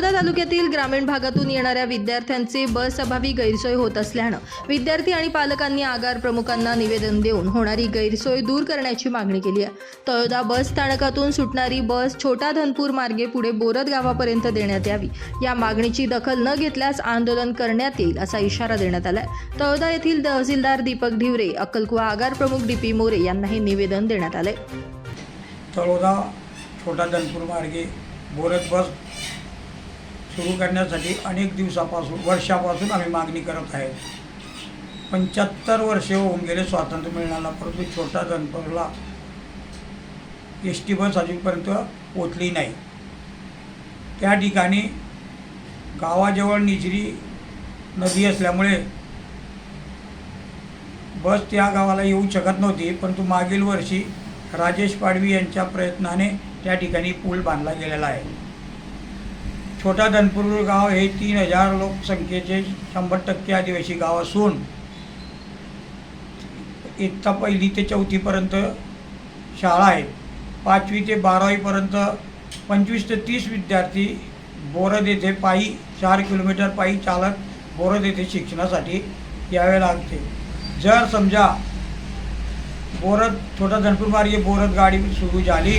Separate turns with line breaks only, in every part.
तळोदा तालुक्यातील ग्रामीण भागातून येणाऱ्या विद्यार्थ्यांचे बस अभावी गैरसोय होत असल्यानं विद्यार्थी आणि पालकांनी आगार प्रमुखांना निवेदन देऊन होणारी गैरसोय दूर करण्याची मागणी केली आहे। तळोदा बस स्थानकातून सुटणारी बस छोटा धनपूर मार्गे पुढे बोरद गावापर्यंत देण्यात यावी। या मागणीची दखल न घेतल्यास आंदोलन करण्यात येईल असा इशारा देण्यात आलाय। तळोदा येथील तहसीलदार दीपक ढिवरे, अक्कलकुवा आगार प्रमुख DP मोरे यांना हे निवेदन देण्यात आले।
तळोदा छोटा धनपूर मार्गे बोरद बस सुरू करण्यासाठी अनेक वर्षापासून आम्ही मागणी करत आहे। 75 वर्षे होऊन गेले स्वातंत्र्य मिळाला, परंतु छोटा धनपूरला ST बस अजूनपर्यंत पोचली नाही। त्या ठिकाणी गावाजवळ निजरी नदी असल्यामुळे बस त्या गावाला येऊ शकत नव्हती, परंतु मागील वर्षी राजेश पाडवी यांच्या प्रयत्नाने त्या ठिकाणी पूल बांधला गेलेला आहे। छोटा धनपूर गाव हे 3000 लोकसंख्येचे 100% आदिवासी गाव असून इयत्ता 1ली ते 4थीपर्यंत शाळा आहे। 5वी ते 12वीपर्यंत 25 ते 30 विद्यार्थी बोरद येथे पायी 4 किलोमीटर पायी चालत बोरद येथे शिक्षणासाठी यावे लागते। जर समजा बोरद छोटा धनपूर मार्गे बोरद गाडी सुरू झाली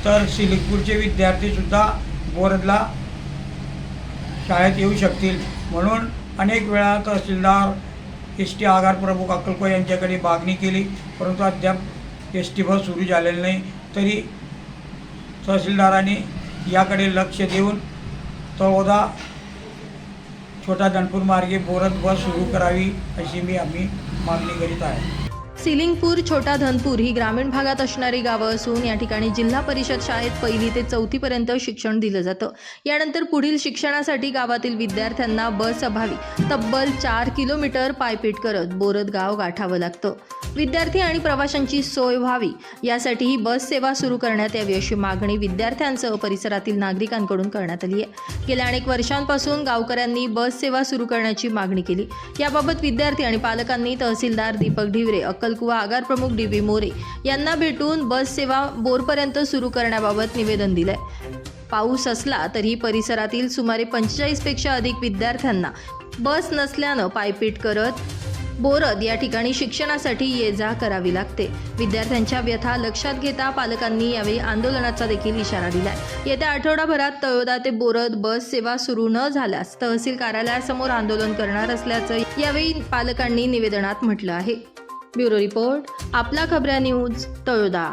तर सिलिकपूरचे विद्यार्थीसुद्धा बोरदला शाळेत येऊ शकतील। म्हणून अनेक वेळा तहसीलदार, ST आगार प्रमुख अक्कलकुवा यांच्याकडे मागणी केली, परंतु अद्याप ST बस सुरू झालेली नाही। तरी तहसीलदारांनी याकडे लक्ष देऊन तळोदा छोटा धनपूर मार्गे बोरद बस सुरू करावी अशी आम्ही मागणी करीत आहे।
सिलिंगपूर, छोटा धनपूर ही ग्रामीण भागात असणारी गावं असून या ठिकाणी जिल्हा परिषद शाळेत 1ली ते 4थीपर्यंत शिक्षण दिलं जातं। यानंतर पुढील शिक्षणासाठी गावातील विद्यार्थ्यांना बस अभावी तब्बल 4 किलोमीटर पायपीट करत बोरद गाव गाठावं लागतं। विद्यार्थी आणि प्रवाशांची सोय व्हावी यासाठी ही बस सेवा सुरू करण्यात यावी अशी मागणी विद्यार्थ्यांसह परिसरातील नागरिकांकडून करण्यात आली आहे। गेल्या अनेक वर्षांपासून गावकऱ्यांनी बस सेवा सुरू करण्याची मागणी केली। याबाबत विद्यार्थी आणि पालकांनी तहसीलदार दीपक ढिवरे, अक्कलकुवा आगार प्रमुख DP मोरे यांना भेटून बस सेवा बोरपर्यंत सुरू करण्याबाबत निवेदन दिलंय। पाऊस असला तरी परिसरातील सुमारे 45 पेक्षा अधिक विद्यार्थ्यांना बस नसल्यानं पायपीट करत बोरद या ठिकाणी शिक्षणासाठी ये जा करावी लागते। विद्यार्थ्यांच्या व्यथा लक्षात घेता पालकांनी यावेळी आंदोलनाचा देखील इशारा दिलाय। येत्या आठवडाभरात तळोदा ते बोरद बस सेवा सुरू न झाल्यास तहसील कार्यालयासमोर आंदोलन करणार असल्याचं यावेळी पालकांनी निवेदनात म्हटलं आहे। ब्युरो रिपोर्ट, आपला खबऱ्या न्यूज, तळोदा।